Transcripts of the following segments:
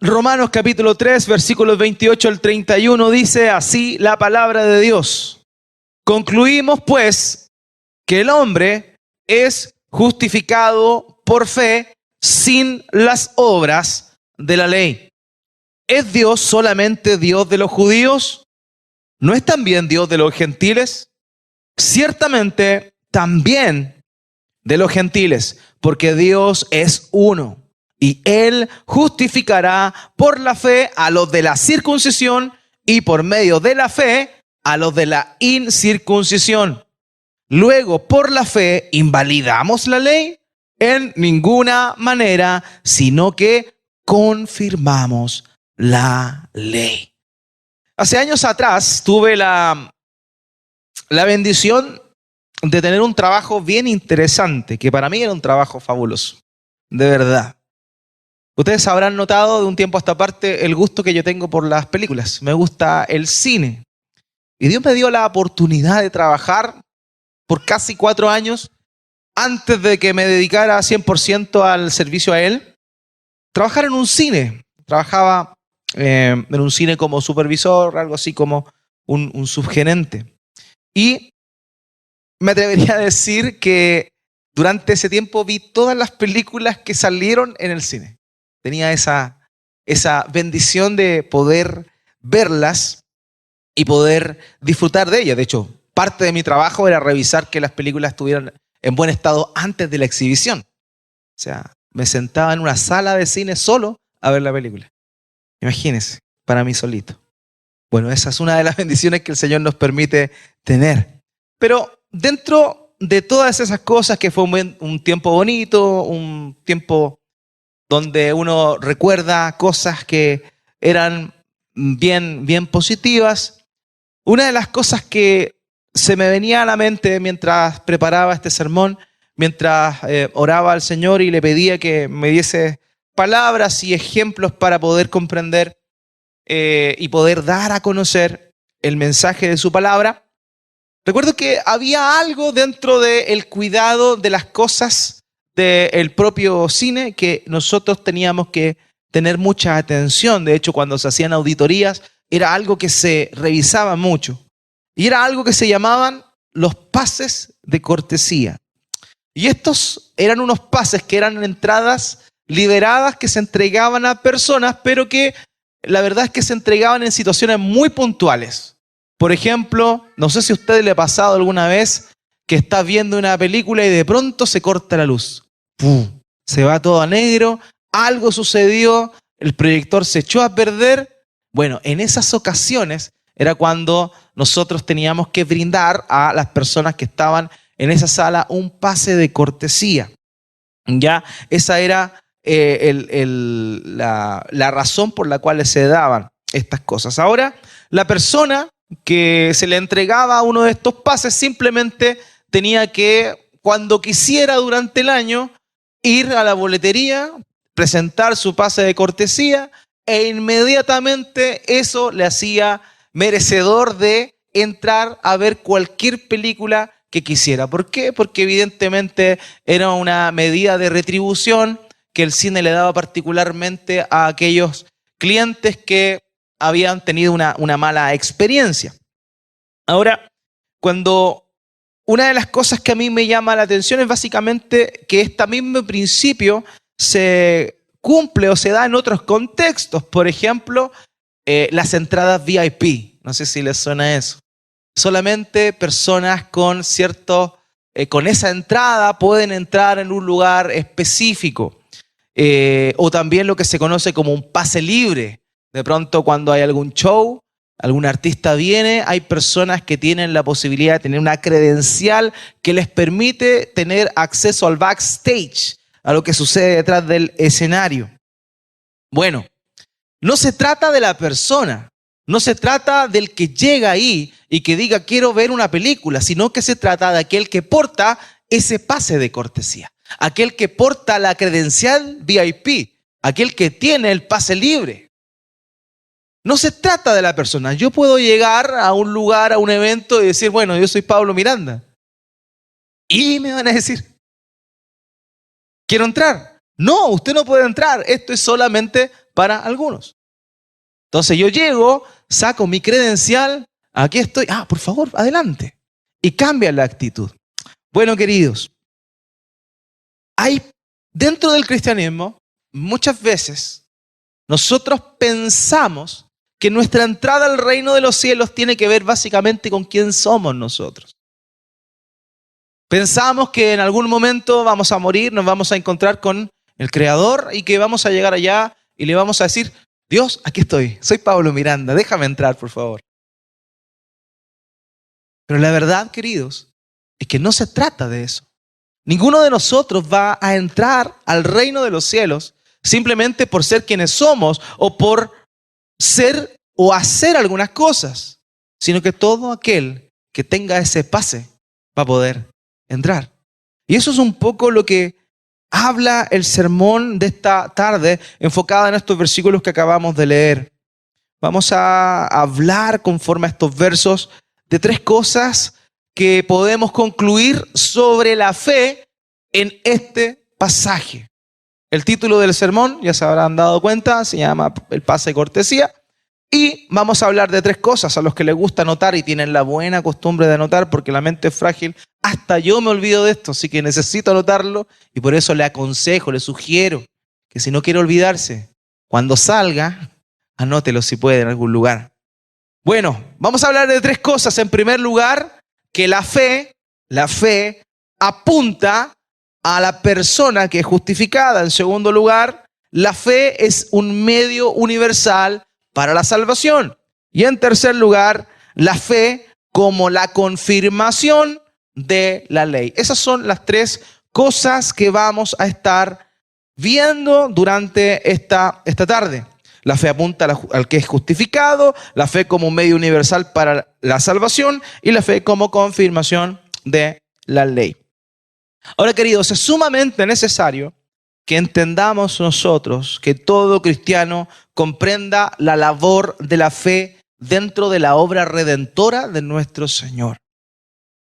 Romanos capítulo 3, versículos 28 al 31 dice así la palabra de Dios. Concluimos pues que el hombre es justificado por fe sin las obras de la ley. ¿Es Dios solamente Dios de los judíos? ¿No es también Dios de los gentiles? Ciertamente también de los gentiles, porque Dios es uno. Y Él justificará por la fe a los de la circuncisión y por medio de la fe a los de la incircuncisión. Luego, por la fe, ¿invalidamos la ley? En ninguna manera, sino que confirmamos la ley. Hace años atrás tuve la bendición de tener un trabajo bien interesante, que para mí era un trabajo fabuloso, de verdad. Ustedes habrán notado de un tiempo a esta parte el gusto que yo tengo por las películas. Me gusta el cine. Y Dios me dio la oportunidad de trabajar por casi 4 años antes de que me dedicara 100% al servicio a Él. Trabajar en un cine. Trabajaba en un cine como supervisor, algo así como un subgerente. Y me atrevería a decir que durante ese tiempo vi todas las películas que salieron en el cine. Tenía esa bendición de poder verlas y poder disfrutar de ellas. De hecho, parte de mi trabajo era revisar que las películas estuvieran en buen estado antes de la exhibición. O sea, me sentaba en una sala de cine solo a ver la película. Imagínense, para mí solito. Bueno, esa es una de las bendiciones que el Señor nos permite tener. Pero dentro de todas esas cosas, que fue un tiempo bonito, un tiempo donde uno recuerda cosas que eran bien positivas, una de las cosas que se me venía a la mente mientras preparaba este sermón, mientras oraba al Señor y le pedía que me diese palabras y ejemplos para poder comprender y poder dar a conocer el mensaje de su palabra. Recuerdo que había algo dentro del cuidado de las cosas del propio cine que nosotros teníamos que tener mucha atención. De hecho, cuando se hacían auditorías, era algo que se revisaba mucho. Y era algo que se llamaban los pases de cortesía. Y estos eran unos pases que eran entradas liberadas que se entregaban a personas, pero que la verdad es que se entregaban en situaciones muy puntuales. Por ejemplo, no sé si a usted le ha pasado alguna vez que está viendo una película y de pronto se corta la luz. ¡Pum! Se va todo a negro, algo sucedió, el proyector se echó a perder. Bueno, en esas ocasiones era cuando nosotros teníamos que brindar a las personas que estaban en esa sala un pase de cortesía. Ya, esa era la razón por la cual se daban estas cosas. Ahora, la persona que se le entregaba uno de estos pases simplemente tenía que, cuando quisiera durante el año, ir a la boletería, presentar su pase de cortesía e inmediatamente eso le hacía merecedor de entrar a ver cualquier película que quisiera. ¿Por qué? Porque evidentemente era una medida de retribución que el cine le daba particularmente a aquellos clientes que habían tenido una mala experiencia. Ahora, una de las cosas que a mí me llama la atención es básicamente que este mismo principio se cumple o se da en otros contextos. Por ejemplo, las entradas VIP. No sé si les suena eso. Solamente personas con esa entrada pueden entrar en un lugar específico. O también lo que se conoce como un pase libre. De pronto, cuando hay algún show, algún artista viene, hay personas que tienen la posibilidad de tener una credencial que les permite tener acceso al backstage, a lo que sucede detrás del escenario. Bueno, no se trata de la persona, no se trata del que llega ahí y que diga quiero ver una película, sino que se trata de aquel que porta ese pase de cortesía, aquel que porta la credencial VIP, aquel que tiene el pase libre. No se trata de la persona. Yo puedo llegar a un lugar, a un evento y decir, bueno, yo soy Pablo Miranda. Y me van a decir, quiero entrar. No, usted no puede entrar. Esto es solamente para algunos. Entonces yo llego, saco mi credencial, aquí estoy, por favor, adelante. Y cambia la actitud. Bueno, queridos, hay dentro del cristianismo, muchas veces, nosotros pensamos que nuestra entrada al reino de los cielos tiene que ver básicamente con quién somos nosotros. Pensamos que en algún momento vamos a morir, nos vamos a encontrar con el Creador y que vamos a llegar allá y le vamos a decir, Dios, aquí estoy, soy Pablo Miranda, déjame entrar, por favor. Pero la verdad, queridos, es que no se trata de eso. Ninguno de nosotros va a entrar al reino de los cielos simplemente por ser quienes somos o por ser o hacer algunas cosas, sino que todo aquel que tenga ese pase va a poder entrar. Y eso es un poco lo que habla el sermón de esta tarde, enfocada en estos versículos que acabamos de leer. Vamos a hablar conforme a estos versos de tres cosas que podemos concluir sobre la fe en este pasaje. El título del sermón, ya se habrán dado cuenta, se llama El pase de cortesía. Y vamos a hablar de tres cosas a los que les gusta anotar y tienen la buena costumbre de anotar porque la mente es frágil. Hasta yo me olvido de esto, así que necesito anotarlo y por eso le aconsejo, le sugiero que si no quiere olvidarse, cuando salga, anótelo si puede en algún lugar. Bueno, vamos a hablar de tres cosas. En primer lugar, que la fe apunta a la persona que es justificada. En segundo lugar, la fe es un medio universal para la salvación. Y en tercer lugar, la fe como la confirmación de la ley. Esas son las tres cosas que vamos a estar viendo durante esta tarde. La fe apunta al que es justificado, la fe como un medio universal para la salvación y la fe como confirmación de la ley. Ahora, queridos, es sumamente necesario que entendamos nosotros que todo cristiano comprenda la labor de la fe dentro de la obra redentora de nuestro Señor.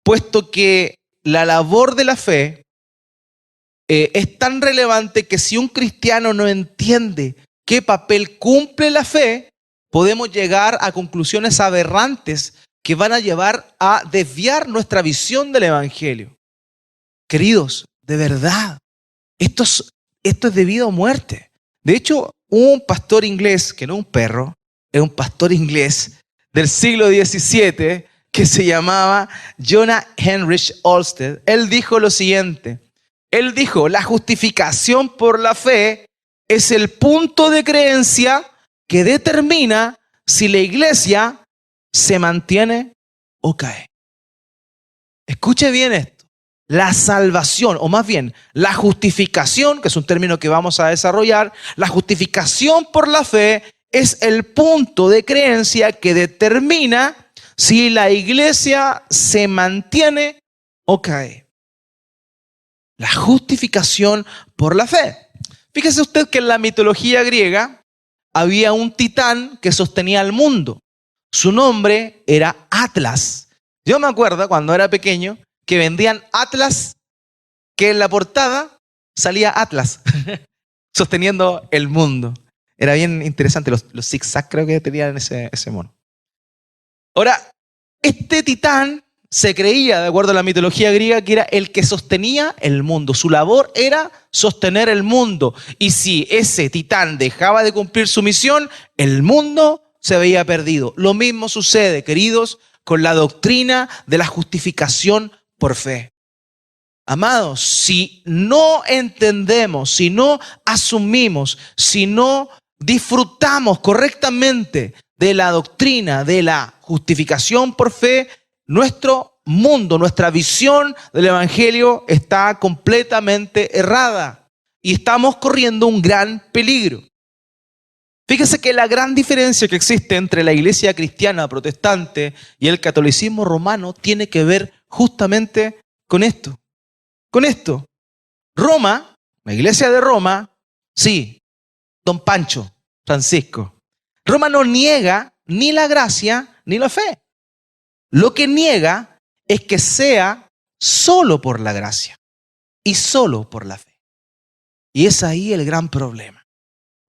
Puesto que la labor de la fe es tan relevante que si un cristiano no entiende qué papel cumple la fe, podemos llegar a conclusiones aberrantes que van a llevar a desviar nuestra visión del Evangelio. Queridos, de verdad, esto es de vida o muerte. De hecho, un pastor inglés, que no es un perro, es un pastor inglés del siglo XVII, que se llamaba Jonah Heinrich Olmsted, él dijo lo siguiente. Él dijo, la justificación por la fe es el punto de creencia que determina si la iglesia se mantiene o cae. Escuche bien esto. La salvación, o más bien, la justificación, que es un término que vamos a desarrollar, la justificación por la fe es el punto de creencia que determina si la iglesia se mantiene o cae. La justificación por la fe. Fíjese usted que en la mitología griega había un titán que sostenía al mundo. Su nombre era Atlas. Yo me acuerdo cuando era pequeño que vendían Atlas, que en la portada salía Atlas sosteniendo el mundo. Era bien interesante, los zigzags creo que tenían ese mono. Ahora, este titán se creía, de acuerdo a la mitología griega, que era el que sostenía el mundo. Su labor era sostener el mundo. Y si ese titán dejaba de cumplir su misión, el mundo se veía perdido. Lo mismo sucede, queridos, con la doctrina de la justificación por fe. Amados, si no entendemos, si no asumimos, si no disfrutamos correctamente de la doctrina de la justificación por fe, nuestro mundo, nuestra visión del Evangelio está completamente errada y estamos corriendo un gran peligro. Fíjese que la gran diferencia que existe entre la iglesia cristiana protestante y el catolicismo romano tiene que ver justamente con esto. Con esto. Roma, la iglesia de Roma, sí, Don Pancho, Francisco. Roma no niega ni la gracia ni la fe. Lo que niega es que sea solo por la gracia y solo por la fe. Y es ahí el gran problema.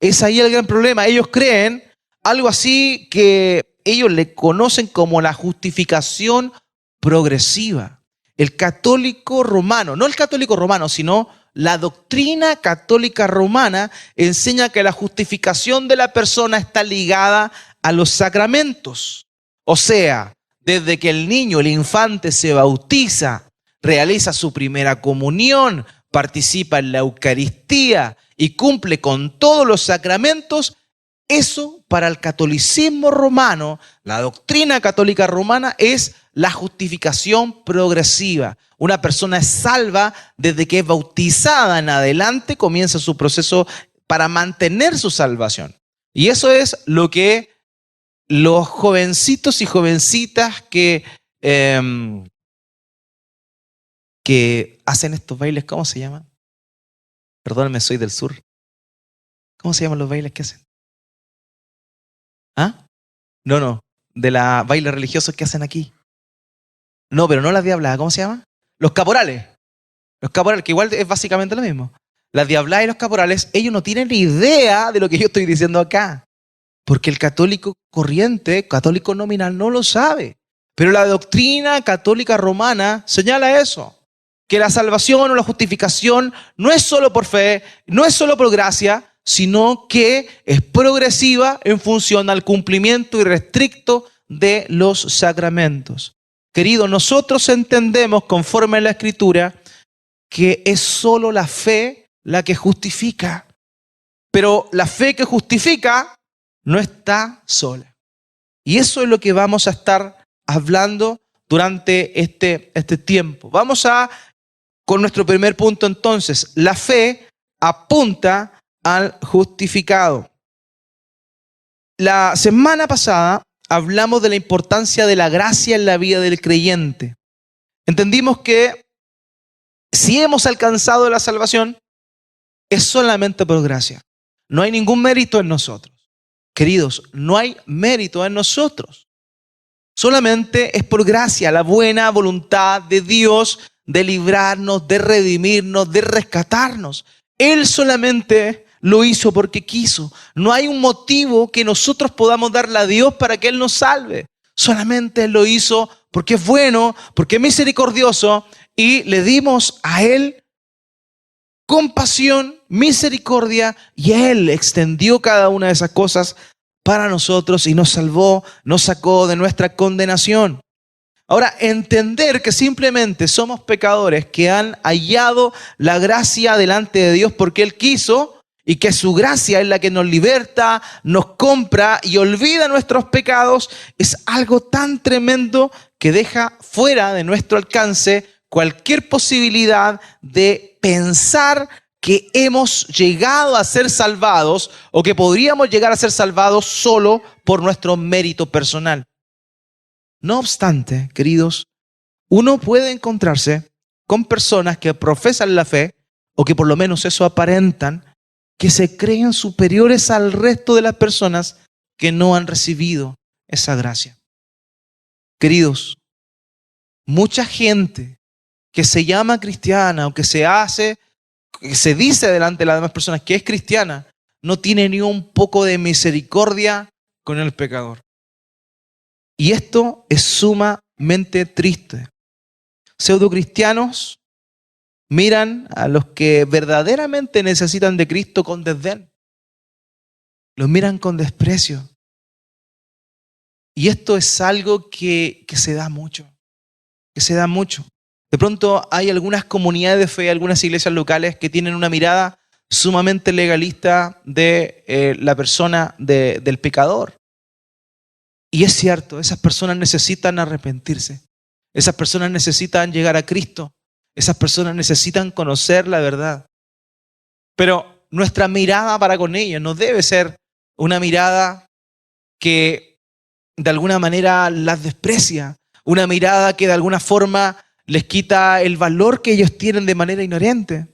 Es ahí el gran problema. Ellos creen algo así que ellos le conocen como la justificación progresiva. El católico romano, no el católico romano, sino la doctrina católica romana enseña que la justificación de la persona está ligada a los sacramentos. O sea, desde que el niño, el infante se bautiza, realiza su primera comunión, participa en la Eucaristía y cumple con todos los sacramentos, eso para el catolicismo romano, la doctrina católica romana es la justificación progresiva. Una persona es salva desde que es bautizada en adelante, comienza su proceso para mantener su salvación. Y eso es lo que los jovencitos y jovencitas que hacen estos bailes, ¿cómo se llaman? Perdónenme, soy del sur. ¿Cómo se llaman los bailes que hacen? ¿Ah? No, de los bailes religiosos que hacen aquí. No, pero no las diabladas, ¿cómo se llama? Los caporales. Los caporales, que igual es básicamente lo mismo. Las diabladas y los caporales, ellos no tienen ni idea de lo que yo estoy diciendo acá. Porque el católico corriente, católico nominal, no lo sabe. Pero la doctrina católica romana señala eso. Que la salvación o la justificación no es solo por fe, no es solo por gracia, sino que es progresiva en función al cumplimiento irrestricto de los sacramentos. Queridos, nosotros entendemos, conforme a la Escritura, que es solo la fe la que justifica. Pero la fe que justifica no está sola. Y eso es lo que vamos a estar hablando durante este tiempo. Vamos con nuestro primer punto entonces. La fe apunta al justificado. La semana pasada hablamos de la importancia de la gracia en la vida del creyente. Entendimos que si hemos alcanzado la salvación, es solamente por gracia. No hay ningún mérito en nosotros. Queridos, no hay mérito en nosotros. Solamente es por gracia, la buena voluntad de Dios de librarnos, de redimirnos, de rescatarnos. Él solamente lo hizo porque quiso. No hay un motivo que nosotros podamos darle a Dios para que Él nos salve. Solamente Él lo hizo porque es bueno, porque es misericordioso y le dimos a Él compasión, misericordia y Él extendió cada una de esas cosas para nosotros y nos salvó, nos sacó de nuestra condenación. Ahora, entender que simplemente somos pecadores que han hallado la gracia delante de Dios porque Él quiso y que su gracia es la que nos liberta, nos compra y olvida nuestros pecados, es algo tan tremendo que deja fuera de nuestro alcance cualquier posibilidad de pensar que hemos llegado a ser salvados o que podríamos llegar a ser salvados solo por nuestro mérito personal. No obstante, queridos, uno puede encontrarse con personas que profesan la fe, o que por lo menos eso aparentan, que se creen superiores al resto de las personas que no han recibido esa gracia. Queridos, mucha gente que se llama cristiana o que se dice delante de las demás personas que es cristiana, no tiene ni un poco de misericordia con el pecador. Y esto es sumamente triste. Pseudocristianos miran a los que verdaderamente necesitan de Cristo con desdén. Los miran con desprecio. Y esto es algo que se da mucho. Que se da mucho. De pronto hay algunas comunidades de fe, algunas iglesias locales que tienen una mirada sumamente legalista de la persona del pecador. Y es cierto, esas personas necesitan arrepentirse. Esas personas necesitan llegar a Cristo. Esas personas necesitan conocer la verdad. Pero nuestra mirada para con ellos no debe ser una mirada que de alguna manera las desprecia. Una mirada que de alguna forma les quita el valor que ellos tienen de manera inherente.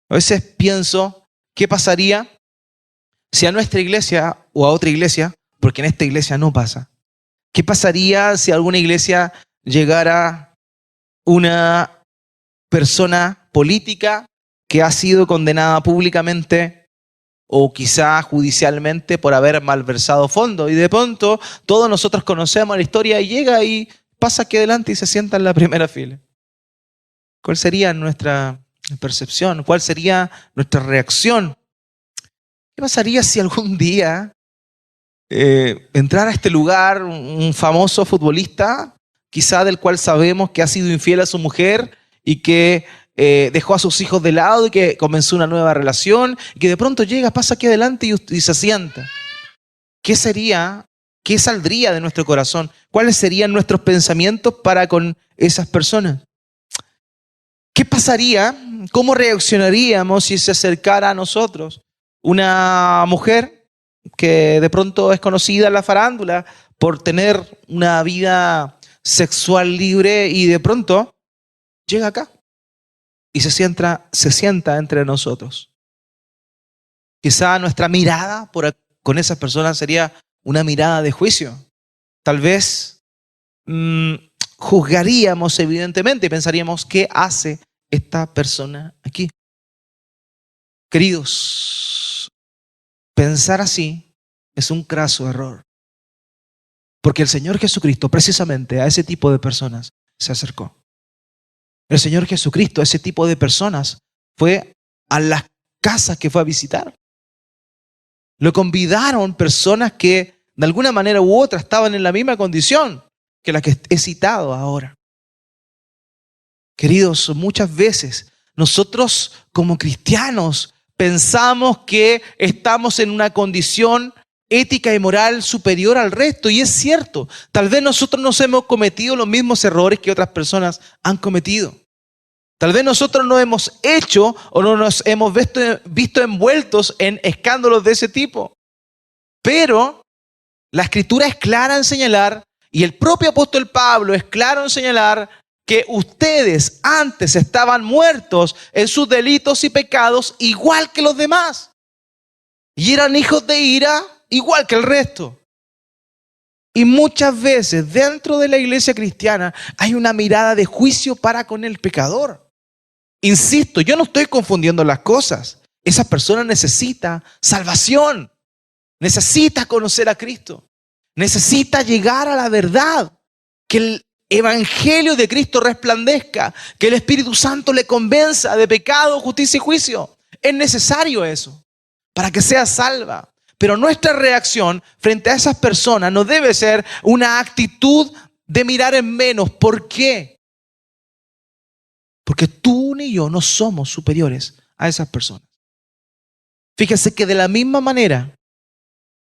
A veces pienso, ¿qué pasaría si a nuestra iglesia o a otra iglesia, porque en esta iglesia no pasa, qué pasaría si a alguna iglesia llegara una persona política que ha sido condenada públicamente o quizá judicialmente por haber malversado fondos. Y de pronto todos nosotros conocemos la historia y llega y pasa aquí adelante y se sienta en la primera fila. ¿Cuál sería nuestra percepción? ¿Cuál sería nuestra reacción? ¿Qué pasaría si algún día entrara a este lugar un famoso futbolista, quizá del cual sabemos que ha sido infiel a su mujer y que dejó a sus hijos de lado y que comenzó una nueva relación y que de pronto llega, pasa aquí adelante y se sienta? ¿Qué sería? ¿Qué saldría de nuestro corazón? ¿Cuáles serían nuestros pensamientos para con esas personas? ¿Qué pasaría? ¿Cómo reaccionaríamos si se acercara a nosotros una mujer que de pronto es conocida en la farándula por tener una vida sexual libre y de pronto llega acá y se sienta entre nosotros? Quizá nuestra mirada con esas personas sería una mirada de juicio. Tal vez juzgaríamos evidentemente y pensaríamos, ¿qué hace esta persona aquí? Queridos, pensar así es un craso error. Porque el Señor Jesucristo precisamente a ese tipo de personas se acercó. El Señor Jesucristo a ese tipo de personas fue a las casas que fue a visitar. Lo convidaron personas que de alguna manera u otra estaban en la misma condición que la que he citado ahora. Queridos, muchas veces nosotros como cristianos pensamos que estamos en una condición ética y moral superior al resto, y es cierto, tal vez nosotros no hemos cometido los mismos errores que otras personas han cometido. Tal vez nosotros no hemos hecho o no nos hemos visto envueltos en escándalos de ese tipo. Pero la Escritura es clara en señalar, y el propio apóstol Pablo es claro en señalar, que ustedes antes estaban muertos en sus delitos y pecados igual que los demás. Y eran hijos de ira igual que el resto. Y muchas veces dentro de la iglesia cristiana hay una mirada de juicio para con el pecador. Insisto, yo no estoy confundiendo las cosas. Esa persona necesita salvación. Necesita conocer a Cristo. Necesita llegar a la verdad. Que el evangelio de Cristo resplandezca. Que el Espíritu Santo le convenza de pecado, justicia y juicio. Es necesario eso para que sea salva. Pero nuestra reacción frente a esas personas no debe ser una actitud de mirar en menos. ¿Por qué? Porque tú ni yo no somos superiores a esas personas. Fíjese que de la misma manera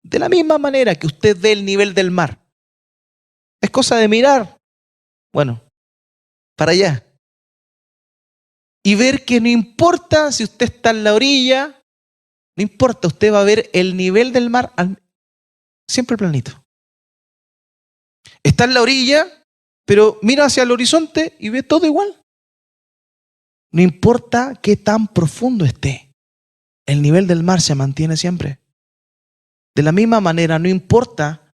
que usted ve el nivel del mar, es cosa de mirar, bueno, para allá. Y ver que no importa si usted está en la orilla, no importa, usted va a ver el nivel del mar siempre planito. Está en la orilla, pero mira hacia el horizonte y ve todo igual. No importa qué tan profundo esté, el nivel del mar se mantiene siempre. De la misma manera, no importa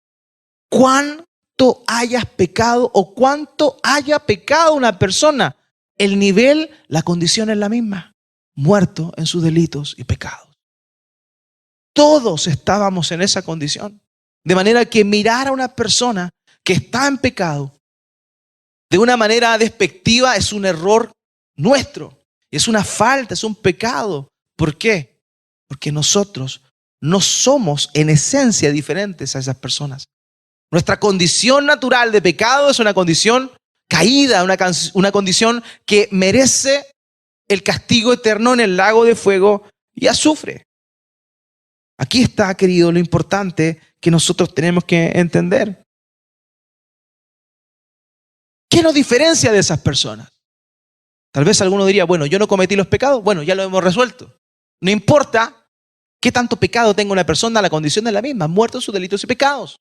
cuánto hayas pecado o cuánto haya pecado una persona, el nivel, la condición es la misma. Muerto en sus delitos y pecados. Todos estábamos en esa condición. De manera que mirar a una persona que está en pecado de una manera despectiva es un error nuestro. Es una falta, es un pecado. ¿Por qué? Porque nosotros no somos en esencia diferentes a esas personas. Nuestra condición natural de pecado es una condición caída, una condición que merece el castigo eterno en el lago de fuego y azufre. Aquí está, querido, lo importante que nosotros tenemos que entender. ¿Qué nos diferencia de esas personas? Tal vez alguno diría, bueno, yo no cometí los pecados. Bueno, ya lo hemos resuelto. No importa qué tanto pecado tenga una persona, la condición es la misma, muerto en sus delitos y pecados.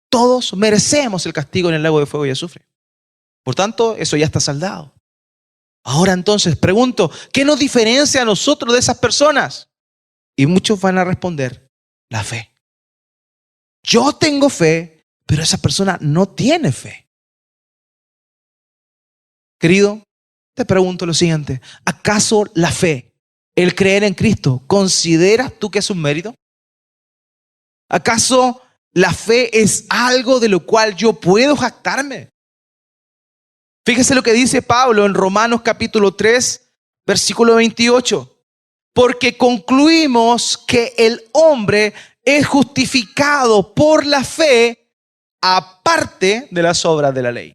Todos merecemos el castigo en el lago de fuego y azufre. Por tanto, eso ya está saldado. Ahora entonces, pregunto, ¿qué nos diferencia a nosotros de esas personas? Y muchos van a responder, la fe. Yo tengo fe, pero esa persona no tiene fe. Querido, te pregunto lo siguiente, ¿acaso la fe el creer en Cristo, ¿consideras tú que es un mérito? ¿Acaso la fe es algo de lo cual yo puedo jactarme? Fíjese lo que dice Pablo en Romanos capítulo 3, versículo 28. Porque concluimos que el hombre es justificado por la fe aparte de las obras de la ley.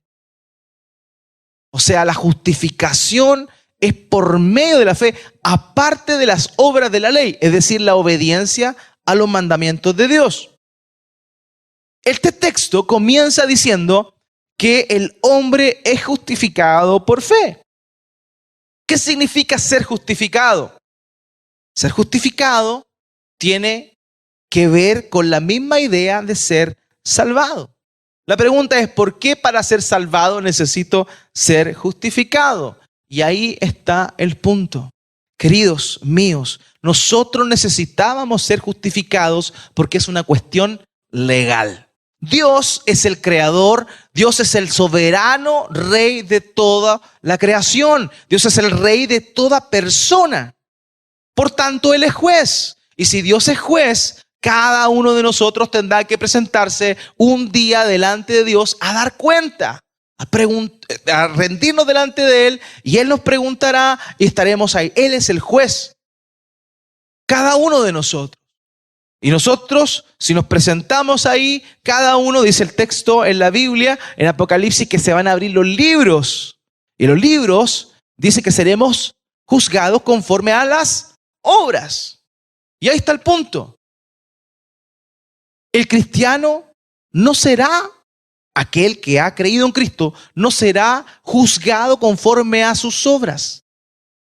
O sea, la justificación es por medio de la fe, aparte de las obras de la ley, es decir, la obediencia a los mandamientos de Dios. Este texto comienza diciendo que el hombre es justificado por fe. ¿Qué significa ser justificado? Ser justificado tiene que ver con la misma idea de ser salvado. La pregunta es, ¿por qué para ser salvado necesito ser justificado? Y ahí está el punto. Queridos míos, nosotros necesitábamos ser justificados porque es una cuestión legal. Dios es el creador, Dios es el soberano rey de toda la creación. Dios es el rey de toda persona. Por tanto, Él es juez. Y si Dios es juez, cada uno de nosotros tendrá que presentarse un día delante de Dios a dar cuenta, a rendirnos delante de Él, y Él nos preguntará y estaremos ahí. Él es el juez. Cada uno de nosotros. Y nosotros, si nos presentamos ahí, cada uno, dice el texto en la Biblia, en Apocalipsis, que se van a abrir los libros. Y los libros dice que seremos juzgados conforme a las obras. Y ahí está el punto. El cristiano no será, aquel que ha creído en Cristo, no será juzgado conforme a sus obras.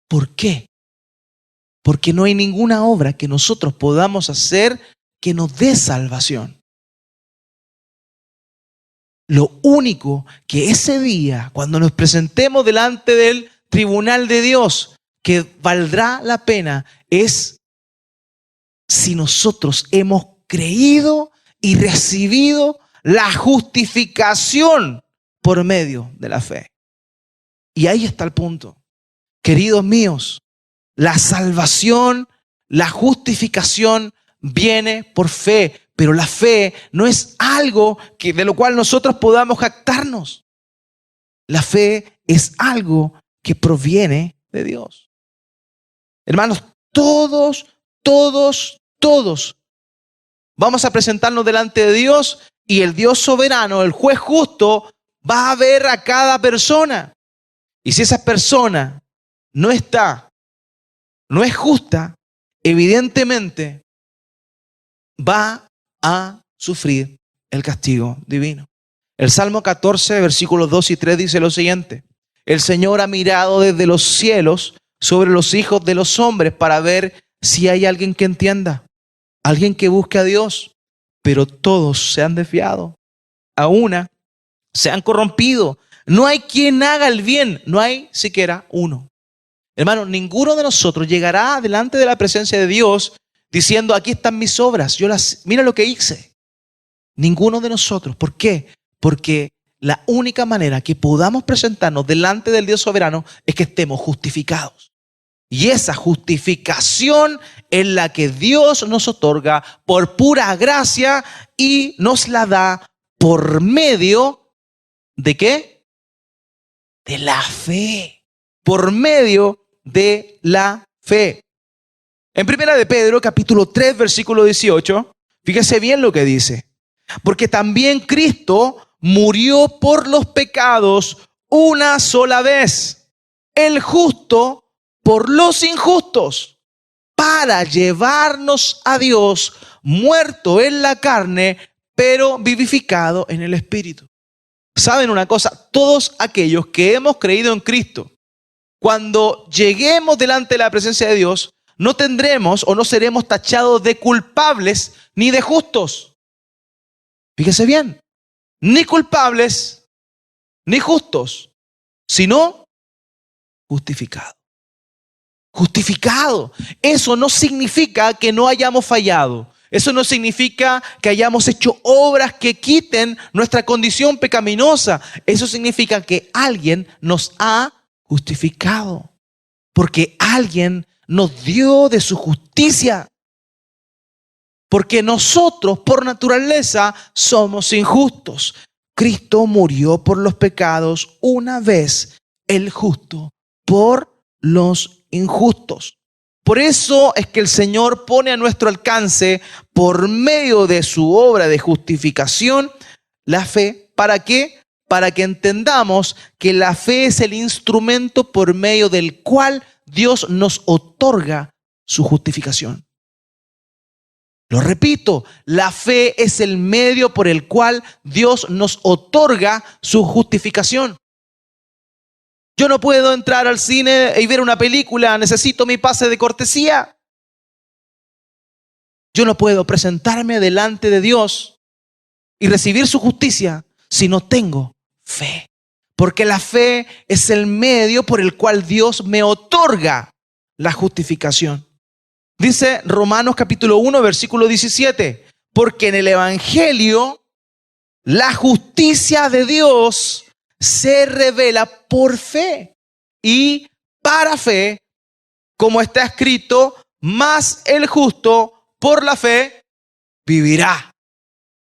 ¿Por qué? Porque no hay ninguna obra que nosotros podamos hacer que nos dé salvación. Lo único que ese día, cuando nos presentemos delante del tribunal de Dios, que valdrá la pena, es si nosotros hemos creído y recibido la justificación por medio de la fe. Y ahí está el punto. Queridos míos, la salvación, la justificación viene por fe, pero la fe no es algo de lo cual nosotros podamos jactarnos. La fe es algo que proviene de Dios. Hermanos, todos vamos a presentarnos delante de Dios y el Dios soberano, el juez justo, va a ver a cada persona. Y si esa persona no es justa, evidentemente va a sufrir el castigo divino. El Salmo 14, versículos 2 y 3 dice lo siguiente: el Señor ha mirado desde los cielos sobre los hijos de los hombres para ver si hay alguien que entienda, alguien que busque a Dios, pero todos se han desviado. A una se han corrompido. No hay quien haga el bien, no hay siquiera uno. Hermano, ninguno de nosotros llegará delante de la presencia de Dios diciendo: aquí están mis obras, mira lo que hice. Ninguno de nosotros. ¿Por qué? Porque la única manera que podamos presentarnos delante del Dios soberano es que estemos justificados. Y esa justificación es la que Dios nos otorga por pura gracia y nos la da por medio ¿de qué? De la fe. Por medio de la fe. En primera de Pedro, capítulo 3, versículo 18, fíjese bien lo que dice. Porque también Cristo murió por los pecados una sola vez, el justo por los injustos, para llevarnos a Dios, muerto en la carne, pero vivificado en el Espíritu. ¿Saben una cosa? Todos aquellos que hemos creído en Cristo, cuando lleguemos delante de la presencia de Dios, no tendremos o no seremos tachados de culpables ni de justos. Fíjese bien, ni culpables ni justos, sino justificados. Justificado. Eso no significa que no hayamos fallado. Eso no significa que hayamos hecho obras que quiten nuestra condición pecaminosa. Eso significa que alguien nos ha justificado. Porque alguien nos dio de su justicia. Porque nosotros, por naturaleza, somos injustos. Cristo murió por los pecados una vez, el justo, por los injustos. Por eso es que el Señor pone a nuestro alcance, por medio de su obra de justificación, la fe. ¿Para qué? Para que entendamos que la fe es el instrumento por medio del cual Dios nos otorga su justificación. Lo repito, la fe es el medio por el cual Dios nos otorga su justificación. Yo no puedo entrar al cine y ver una película, necesito mi pase de cortesía. Yo no puedo presentarme delante de Dios y recibir su justicia si no tengo fe. Porque la fe es el medio por el cual Dios me otorga la justificación. Dice Romanos capítulo 1, versículo 17, porque en el Evangelio la justicia de Dios se revela por fe y para fe, como está escrito, mas el justo por la fe vivirá.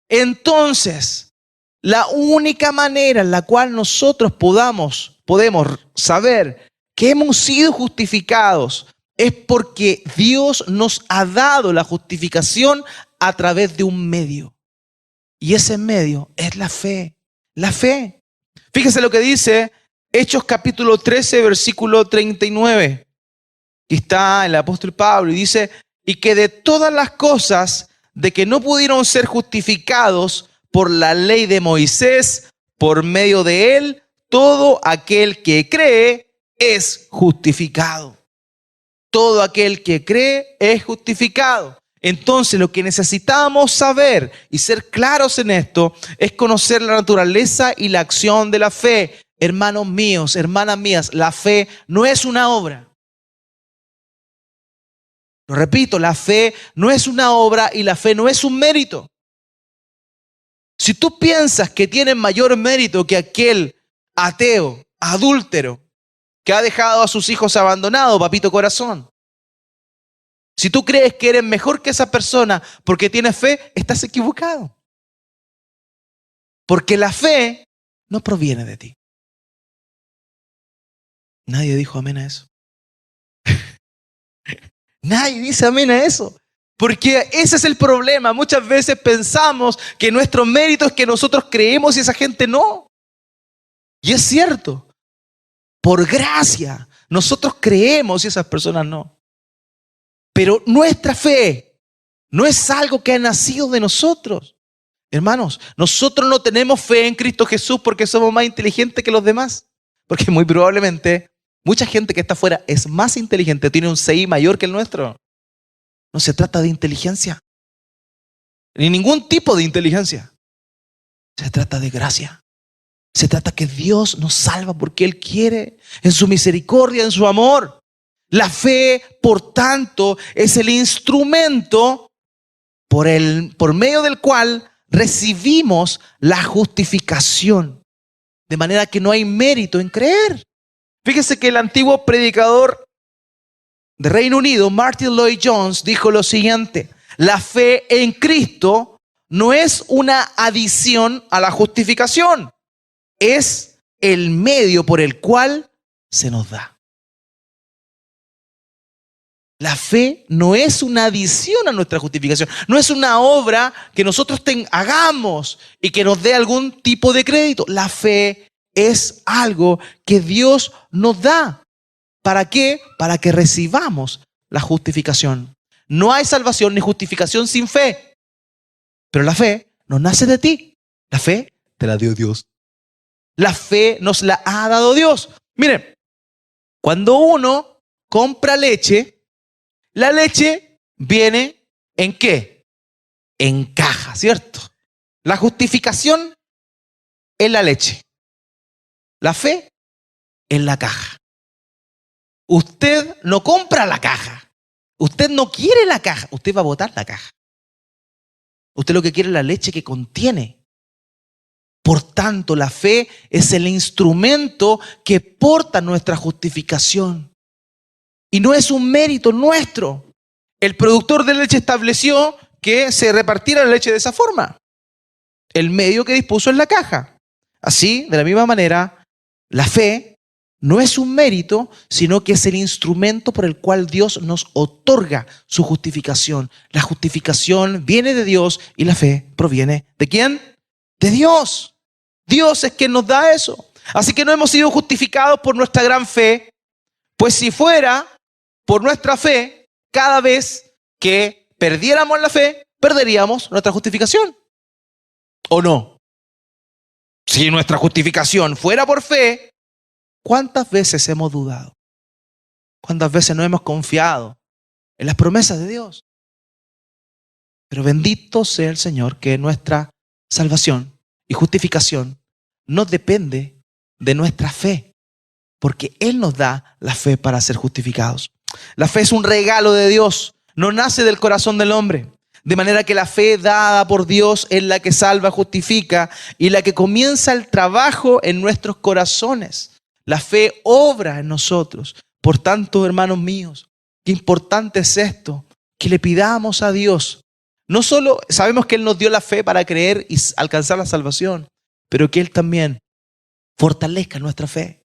Entonces, la única manera en la cual nosotros podemos saber que hemos sido justificados es porque Dios nos ha dado la justificación a través de un medio. Y ese medio es la fe. La fe. Fíjese lo que dice Hechos capítulo 13, versículo 39. Que está el apóstol Pablo y dice, y que de todas las cosas de que no pudieron ser justificados por la ley de Moisés, por medio de él, todo aquel que cree es justificado. Todo aquel que cree es justificado. Entonces, lo que necesitamos saber y ser claros en esto es conocer la naturaleza y la acción de la fe. Hermanos míos, hermanas mías, la fe no es una obra. Lo repito, la fe no es una obra y la fe no es un mérito. Si tú piensas que tienes mayor mérito que aquel ateo, adúltero, que ha dejado a sus hijos abandonados, papito corazón. Si tú crees que eres mejor que esa persona porque tienes fe, estás equivocado. Porque la fe no proviene de ti. Nadie dijo amén a eso. Nadie dice amén a eso. Porque ese es el problema. Muchas veces pensamos que nuestro mérito es que nosotros creemos y esa gente no. Y es cierto. Por gracia, nosotros creemos y esas personas no. Pero nuestra fe no es algo que ha nacido de nosotros. Hermanos, nosotros no tenemos fe en Cristo Jesús porque somos más inteligentes que los demás. Porque muy probablemente mucha gente que está afuera es más inteligente, tiene un CI mayor que el nuestro. No se trata de inteligencia, ni ningún tipo de inteligencia. Se trata de gracia. Se trata que Dios nos salva porque Él quiere, en su misericordia, en su amor. La fe, por tanto, es el instrumento por medio del cual recibimos la justificación. De manera que no hay mérito en creer. Fíjese que el antiguo predicador de Reino Unido, Martin Lloyd-Jones, dijo lo siguiente: la fe en Cristo no es una adición a la justificación. Es el medio por el cual se nos da. La fe no es una adición a nuestra justificación. No es una obra que nosotros hagamos y que nos dé algún tipo de crédito. La fe es algo que Dios nos da. ¿Para qué? Para que recibamos la justificación. No hay salvación ni justificación sin fe. Pero la fe no nace de ti. La fe te la dio Dios. La fe nos la ha dado Dios. Miren, cuando uno compra leche, la leche viene ¿en qué? En caja, ¿cierto? La justificación es la leche. La fe es la caja. Usted no compra la caja. Usted no quiere la caja. Usted va a botar la caja. Usted lo que quiere es la leche que contiene. Por tanto, la fe es el instrumento que porta nuestra justificación. Y no es un mérito nuestro. El productor de leche estableció que se repartiera la leche de esa forma. El medio que dispuso en la caja. Así, de la misma manera, la fe no es un mérito, sino que es el instrumento por el cual Dios nos otorga su justificación. La justificación viene de Dios y la fe proviene ¿de quién? De Dios. Dios es quien nos da eso. Así que no hemos sido justificados por nuestra gran fe, pues si fuera por nuestra fe, cada vez que perdiéramos la fe, perderíamos nuestra justificación. ¿O no? Si nuestra justificación fuera por fe, ¿cuántas veces hemos dudado? ¿Cuántas veces no hemos confiado en las promesas de Dios? Pero bendito sea el Señor, que nuestra salvación y justificación no depende de nuestra fe, porque Él nos da la fe para ser justificados. La fe es un regalo de Dios, no nace del corazón del hombre. De manera que la fe dada por Dios es la que salva, justifica y la que comienza el trabajo en nuestros corazones. La fe obra en nosotros. Por tanto, hermanos míos, qué importante es esto, que le pidamos a Dios. No solo sabemos que Él nos dio la fe para creer y alcanzar la salvación, pero que Él también fortalezca nuestra fe.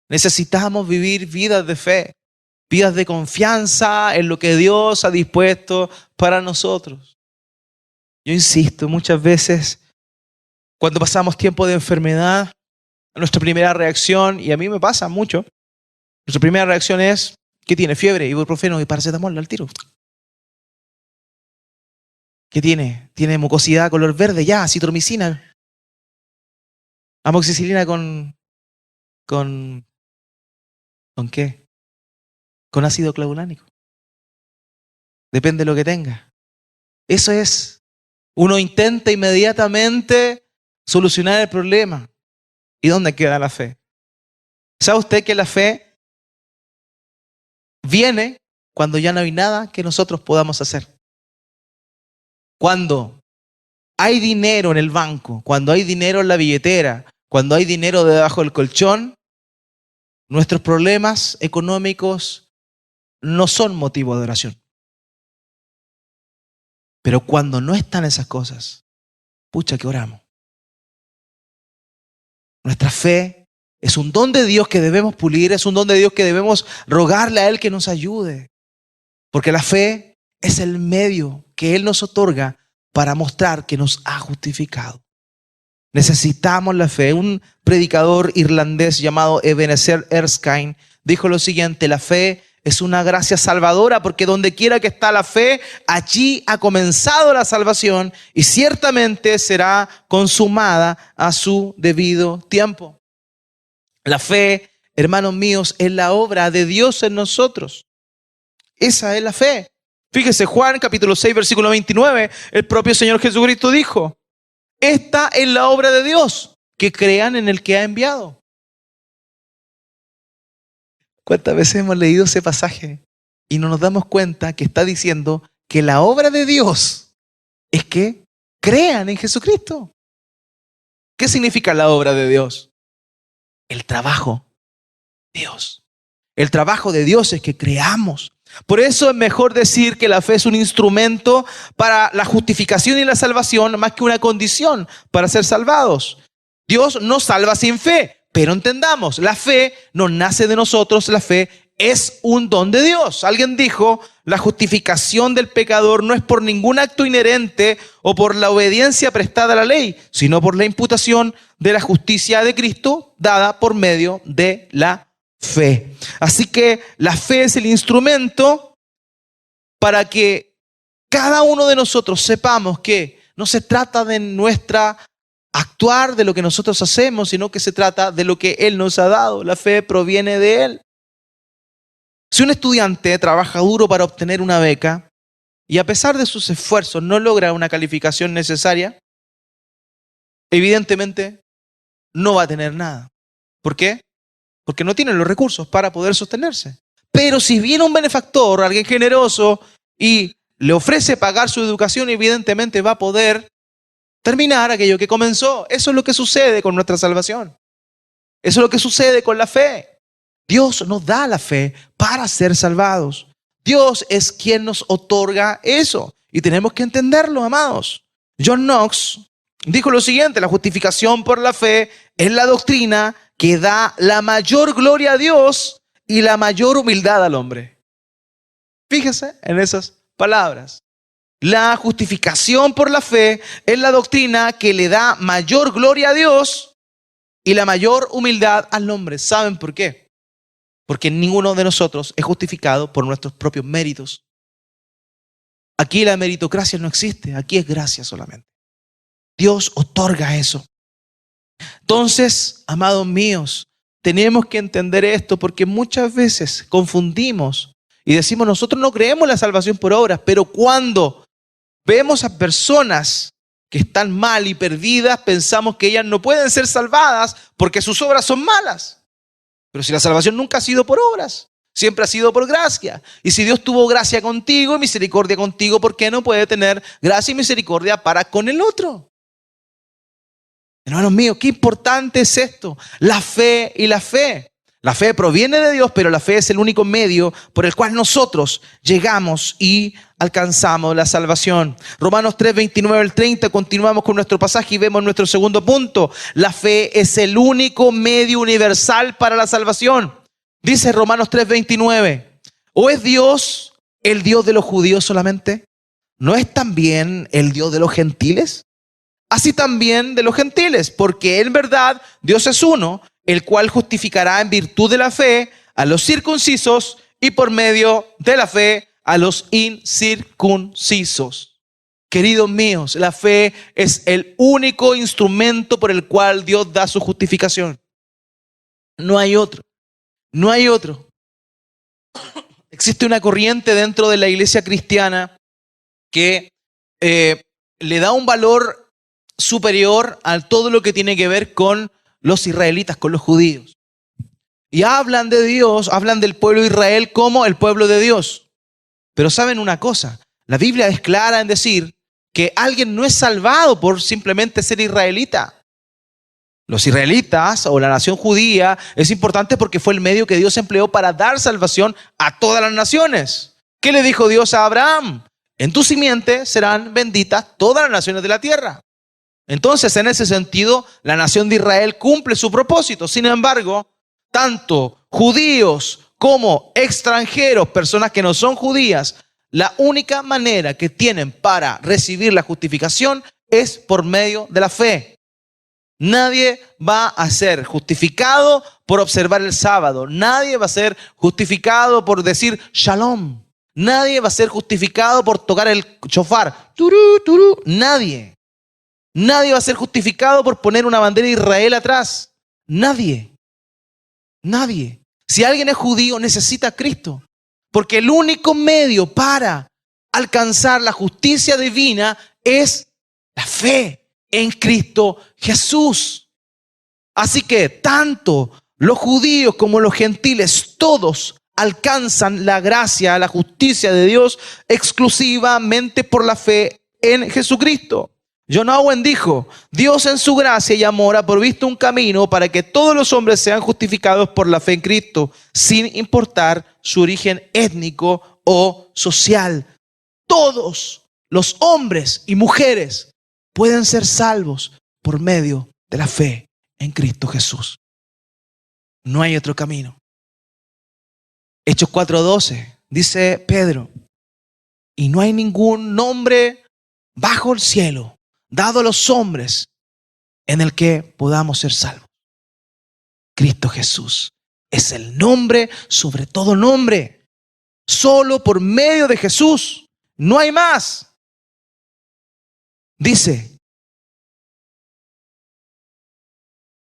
Necesitamos vivir vidas de fe, vidas de confianza en lo que Dios ha dispuesto para nosotros. Yo insisto, muchas veces cuando pasamos tiempo de enfermedad, nuestra primera reacción, y a mí me pasa mucho, nuestra primera reacción es, ¿qué tiene? Fiebre, ibuprofeno y paracetamol al tiro. ¿Qué tiene? Tiene mucosidad color verde, ya, citromicina. Amoxicilina ¿con qué? Con ácido clavulánico. Depende de lo que tenga. Eso es. Uno intenta inmediatamente solucionar el problema. ¿Y dónde queda la fe? ¿Sabe usted que la fe viene cuando ya no hay nada que nosotros podamos hacer? Cuando hay dinero en el banco, cuando hay dinero en la billetera, cuando hay dinero debajo del colchón, nuestros problemas económicos no son motivo de oración. Pero cuando no están esas cosas, pucha que oramos. Nuestra fe es un don de Dios que debemos pulir, es un don de Dios que debemos rogarle a Él que nos ayude. Porque la fe es el medio que Él nos otorga para mostrar que nos ha justificado. Necesitamos la fe. Un predicador irlandés llamado Ebenezer Erskine dijo lo siguiente: la fe es una gracia salvadora, porque donde quiera que está la fe, allí ha comenzado la salvación y ciertamente será consumada a su debido tiempo. La fe, hermanos míos, es la obra de Dios en nosotros. Esa es la fe. Fíjese, Juan capítulo 6, versículo 29, el propio Señor Jesucristo dijo: esta es la obra de Dios, que crean en el que ha enviado. ¿Cuántas veces hemos leído ese pasaje y no nos damos cuenta que está diciendo que la obra de Dios es que crean en Jesucristo? ¿Qué significa la obra de Dios? El trabajo de Dios. El trabajo de Dios es que creamos. Por eso es mejor decir que la fe es un instrumento para la justificación y la salvación más que una condición para ser salvados. Dios nos salva sin fe. Pero entendamos, la fe no nace de nosotros, la fe es un don de Dios. Alguien dijo, la justificación del pecador no es por ningún acto inherente o por la obediencia prestada a la ley, sino por la imputación de la justicia de Cristo dada por medio de la fe. Así que la fe es el instrumento para que cada uno de nosotros sepamos que no se trata de nuestra actuar, de lo que nosotros hacemos, sino que se trata de lo que Él nos ha dado. La fe proviene de Él. Si un estudiante trabaja duro para obtener una beca y a pesar de sus esfuerzos no logra una calificación necesaria, evidentemente no va a tener nada. ¿Por qué? Porque no tiene los recursos para poder sostenerse. Pero si viene un benefactor, alguien generoso, y le ofrece pagar su educación, evidentemente va a poder terminar aquello que comenzó. Eso es lo que sucede con nuestra salvación. Eso es lo que sucede con la fe. Dios nos da la fe para ser salvados. Dios es quien nos otorga eso. Y tenemos que entenderlo, amados. John Knox dijo lo siguiente: la justificación por la fe es la doctrina que da la mayor gloria a Dios y la mayor humildad al hombre. Fíjese en esas palabras. La justificación por la fe es la doctrina que le da mayor gloria a Dios y la mayor humildad al hombre. ¿Saben por qué? Porque ninguno de nosotros es justificado por nuestros propios méritos. Aquí la meritocracia no existe, aquí es gracia solamente. Dios otorga eso. Entonces, amados míos, tenemos que entender esto, porque muchas veces confundimos y decimos: nosotros no creemos la salvación por obras, pero cuando vemos a personas que están mal y perdidas, pensamos que ellas no pueden ser salvadas porque sus obras son malas. Pero si la salvación nunca ha sido por obras, siempre ha sido por gracia. Y si Dios tuvo gracia contigo y misericordia contigo, ¿por qué no puede tener gracia y misericordia para con el otro? Hermanos míos, qué importante es esto. La fe y la fe. La fe proviene de Dios, pero la fe es el único medio por el cual nosotros llegamos y alcanzamos la salvación. Romanos 3, 29 al 30, continuamos con nuestro pasaje y vemos nuestro segundo punto. La fe es el único medio universal para la salvación. Dice Romanos 3, 29, ¿o es Dios el Dios de los judíos solamente? ¿No es también el Dios de los gentiles? Así también de los gentiles, porque en verdad Dios es uno, el cual justificará en virtud de la fe a los circuncisos y por medio de la fe a los incircuncisos. Queridos míos, la fe es el único instrumento por el cual Dios da su justificación. No hay otro. No hay otro. Existe una corriente dentro de la iglesia cristiana que le da un valor superior a todo lo que tiene que ver con los israelitas, con los judíos. Y hablan de Dios, hablan del pueblo de Israel como el pueblo de Dios. Pero ¿saben una cosa? La Biblia es clara en decir que alguien no es salvado por simplemente ser israelita. Los israelitas o la nación judía es importante porque fue el medio que Dios empleó para dar salvación a todas las naciones. ¿Qué le dijo Dios a Abraham? En tu simiente serán benditas todas las naciones de la tierra. Entonces, en ese sentido, la nación de Israel cumple su propósito. Sin embargo, tanto judíos como extranjeros, personas que no son judías, la única manera que tienen para recibir la justificación es por medio de la fe. Nadie va a ser justificado por observar el sábado. Nadie va a ser justificado por decir shalom. Nadie va a ser justificado por tocar el shofar. Turú, turú. Nadie. Nadie va a ser justificado por poner una bandera de Israel atrás. Nadie. Nadie. Si alguien es judío, necesita a Cristo. Porque el único medio para alcanzar la justicia divina es la fe en Cristo Jesús. Así que tanto los judíos como los gentiles, todos alcanzan la gracia, la justicia de Dios exclusivamente por la fe en Jesucristo. John Owen dijo: Dios en su gracia y amor ha provisto un camino para que todos los hombres sean justificados por la fe en Cristo, sin importar su origen étnico o social. Todos los hombres y mujeres pueden ser salvos por medio de la fe en Cristo Jesús. No hay otro camino. Hechos 4:12 dice Pedro: y no hay ningún nombre bajo el cielo dado a los hombres en el que podamos ser salvos. Cristo Jesús es el nombre sobre todo nombre. Solo por medio de Jesús, no hay más. Dice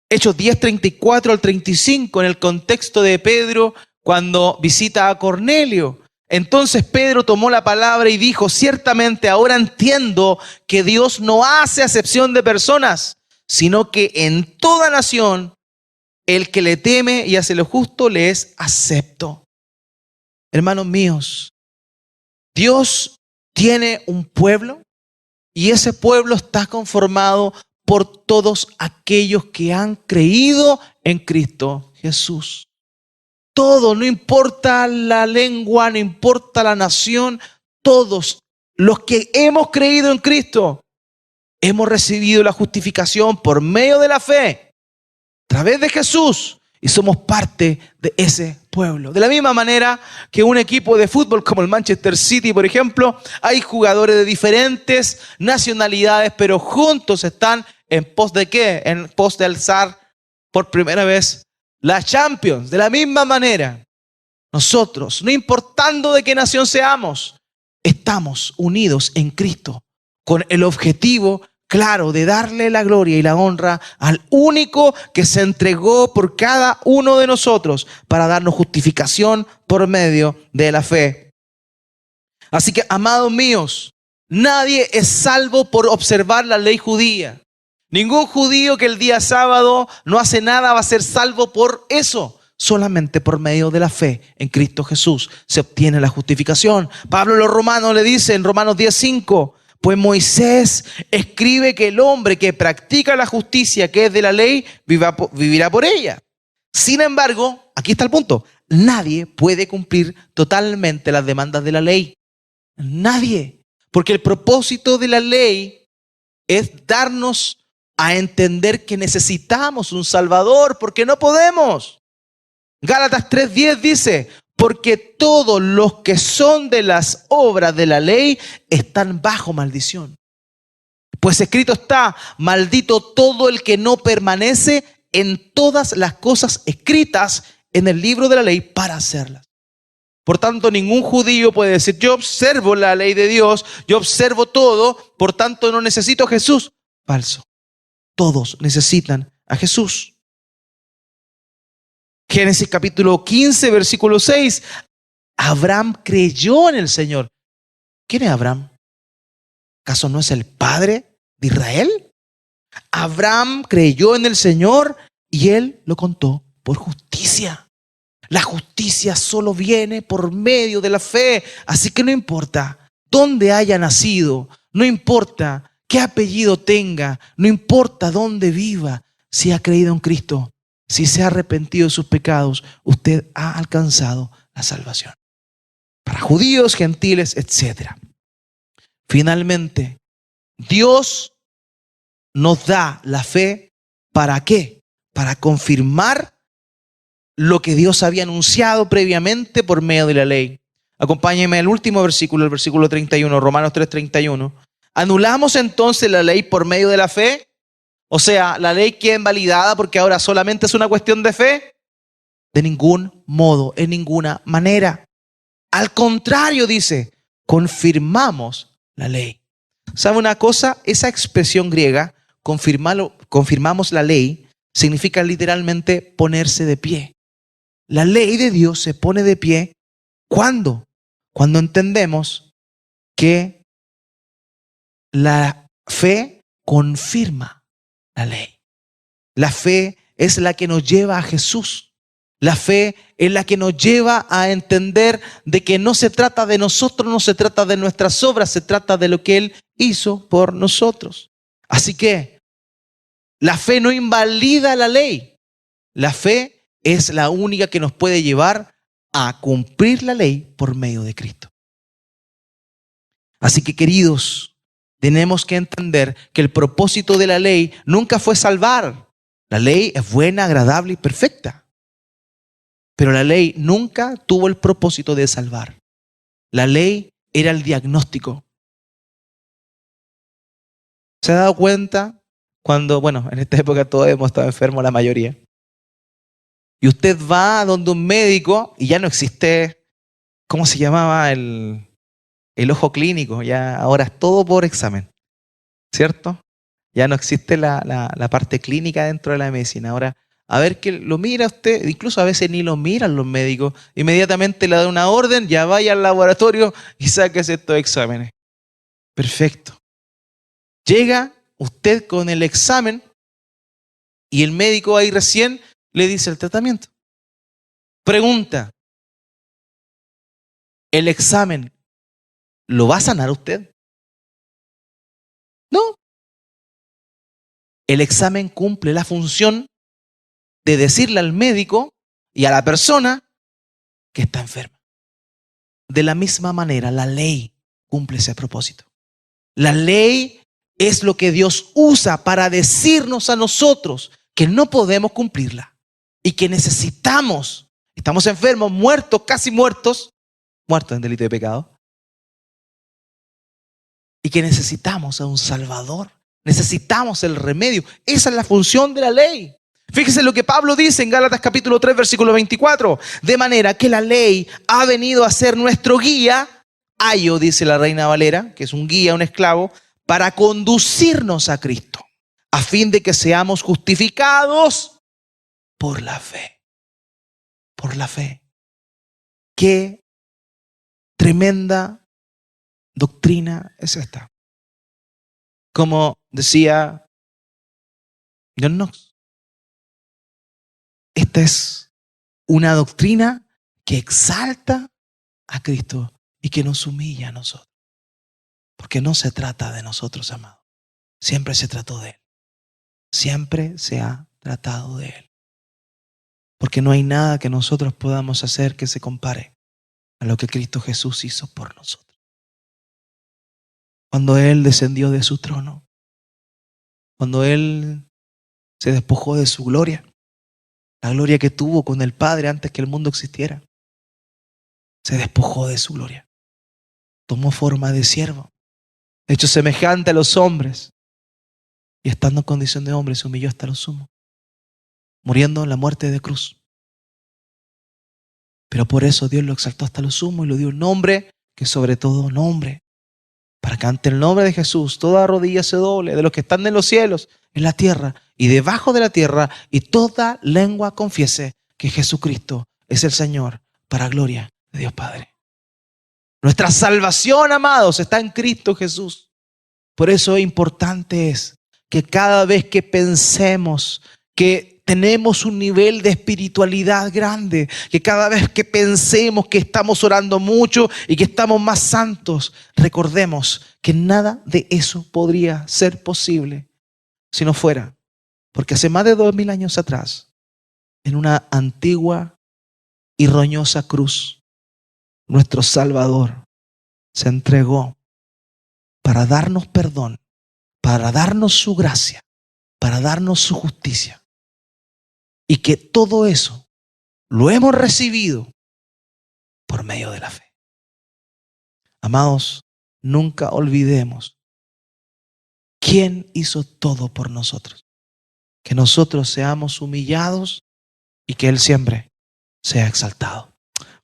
Hechos 10:34 al 35, en el contexto de Pedro cuando visita a Cornelio. Entonces Pedro tomó la palabra y dijo: ciertamente ahora entiendo que Dios no hace acepción de personas, sino que en toda nación el que le teme y hace lo justo le es acepto. Hermanos míos, Dios tiene un pueblo y ese pueblo está conformado por todos aquellos que han creído en Cristo Jesús. Todos, no importa la lengua, no importa la nación, todos los que hemos creído en Cristo, hemos recibido la justificación por medio de la fe, a través de Jesús, y somos parte de ese pueblo. De la misma manera que un equipo de fútbol como el Manchester City, por ejemplo, hay jugadores de diferentes nacionalidades, pero juntos están en pos de ¿qué? En pos de alzar por primera vez la Champions. De la misma manera, nosotros, no importando de qué nación seamos, estamos unidos en Cristo con el objetivo claro de darle la gloria y la honra al único que se entregó por cada uno de nosotros para darnos justificación por medio de la fe. Así que, amados míos, nadie es salvo por observar la ley judía. Ningún judío que el día sábado no hace nada va a ser salvo por eso. Solamente por medio de la fe en Cristo Jesús se obtiene la justificación. Pablo a los romanos le dice en Romanos 10:5, pues Moisés escribe que el hombre que practica la justicia que es de la ley vivirá por ella. Sin embargo, aquí está el punto, nadie puede cumplir totalmente las demandas de la ley. Nadie. Porque el propósito de la ley es darnos a entender que necesitamos un Salvador, porque no podemos. Gálatas 3:10 dice, porque todos los que son de las obras de la ley están bajo maldición. Pues escrito está, maldito todo el que no permanece en todas las cosas escritas en el libro de la ley para hacerlas. Por tanto, ningún judío puede decir, yo observo la ley de Dios, yo observo todo, por tanto no necesito a Jesús. Falso. Todos necesitan a Jesús. Génesis capítulo 15, versículo 6. Abraham creyó en el Señor. ¿Quién es Abraham? ¿Acaso no es el padre de Israel? Abraham creyó en el Señor y él lo contó por justicia. La justicia solo viene por medio de la fe. Así que no importa dónde haya nacido, no importa qué apellido tenga, no importa dónde viva, si ha creído en Cristo, si se ha arrepentido de sus pecados, usted ha alcanzado la salvación. Para judíos, gentiles, etc. Finalmente, Dios nos da la fe, ¿para qué? Para confirmar lo que Dios había anunciado previamente por medio de la ley. Acompáñenme al último versículo, el versículo 31, Romanos 3:31. ¿Anulamos entonces la ley por medio de la fe? O sea, ¿la ley queda invalidada porque ahora solamente es una cuestión de fe? De ningún modo, en ninguna manera. Al contrario, dice, confirmamos la ley. ¿Sabe una cosa? Esa expresión griega, confirmamos la ley, significa literalmente ponerse de pie. La ley de Dios se pone de pie. ¿Cuándo? Cuando entendemos que la fe confirma la ley. La fe es la que nos lleva a Jesús. La fe es la que nos lleva a entender de que no se trata de nosotros, no se trata de nuestras obras, se trata de lo que Él hizo por nosotros. Así que la fe no invalida la ley. La fe es la única que nos puede llevar a cumplir la ley por medio de Cristo. Así que, queridos, tenemos que entender que el propósito de la ley nunca fue salvar. La ley es buena, agradable y perfecta. Pero la ley nunca tuvo el propósito de salvar. La ley era el diagnóstico. ¿Se ha dado cuenta cuando, en esta época todos hemos estado enfermos, la mayoría? Y usted va a donde un médico y ya no existe, ¿cómo se llamaba? El ojo clínico. Ya ahora es todo por examen, ¿cierto? Ya no existe la parte clínica dentro de la medicina. Ahora, a ver que lo mira usted, incluso a veces ni lo miran los médicos, inmediatamente le da una orden, ya vaya al laboratorio y sáquese estos exámenes. Perfecto. Llega usted con el examen y el médico ahí recién le dice el tratamiento. Pregunta, ¿el examen lo va a sanar usted? No. El examen cumple la función de decirle al médico y a la persona que está enferma. De la misma manera, la ley cumple ese propósito. La ley es lo que Dios usa para decirnos a nosotros que no podemos cumplirla y que necesitamos. Estamos enfermos, muertos, casi muertos en delito de pecado, y que necesitamos a un Salvador. Necesitamos el remedio. Esa es la función de la ley. Fíjese lo que Pablo dice en Gálatas capítulo 3, versículo 24. De manera que la ley ha venido a ser nuestro guía, ayo, dice la Reina Valera, que es un guía, un esclavo, para conducirnos a Cristo, a fin de que seamos justificados por la fe. Por la fe. Qué tremenda doctrina es esta. Como decía John Knox, esta es una doctrina que exalta a Cristo y que nos humilla a nosotros. Porque no se trata de nosotros, amados. Siempre se trató de Él. Siempre se ha tratado de Él. Porque no hay nada que nosotros podamos hacer que se compare a lo que Cristo Jesús hizo por nosotros. Cuando Él descendió de su trono, cuando Él se despojó de su gloria, la gloria que tuvo con el Padre antes que el mundo existiera, se despojó de su gloria. Tomó forma de siervo, hecho semejante a los hombres, y estando en condición de hombre se humilló hasta lo sumo, muriendo en la muerte de cruz. Pero por eso Dios lo exaltó hasta lo sumo y le dio un nombre que sobre todo nombre, para que ante el nombre de Jesús toda rodilla se doble, de los que están en los cielos, en la tierra y debajo de la tierra, y toda lengua confiese que Jesucristo es el Señor, para gloria de Dios Padre. Nuestra salvación, amados, está en Cristo Jesús. Por eso importante es que cada vez que pensemos que tenemos un nivel de espiritualidad grande, que cada vez que pensemos que estamos orando mucho y que estamos más santos, recordemos que nada de eso podría ser posible si no fuera porque hace más de 2000 años atrás, en una antigua y roñosa cruz, nuestro Salvador se entregó para darnos perdón, para darnos su gracia, para darnos su justicia. Y que todo eso lo hemos recibido por medio de la fe. Amados, nunca olvidemos quién hizo todo por nosotros. Que nosotros seamos humillados y que Él siempre sea exaltado.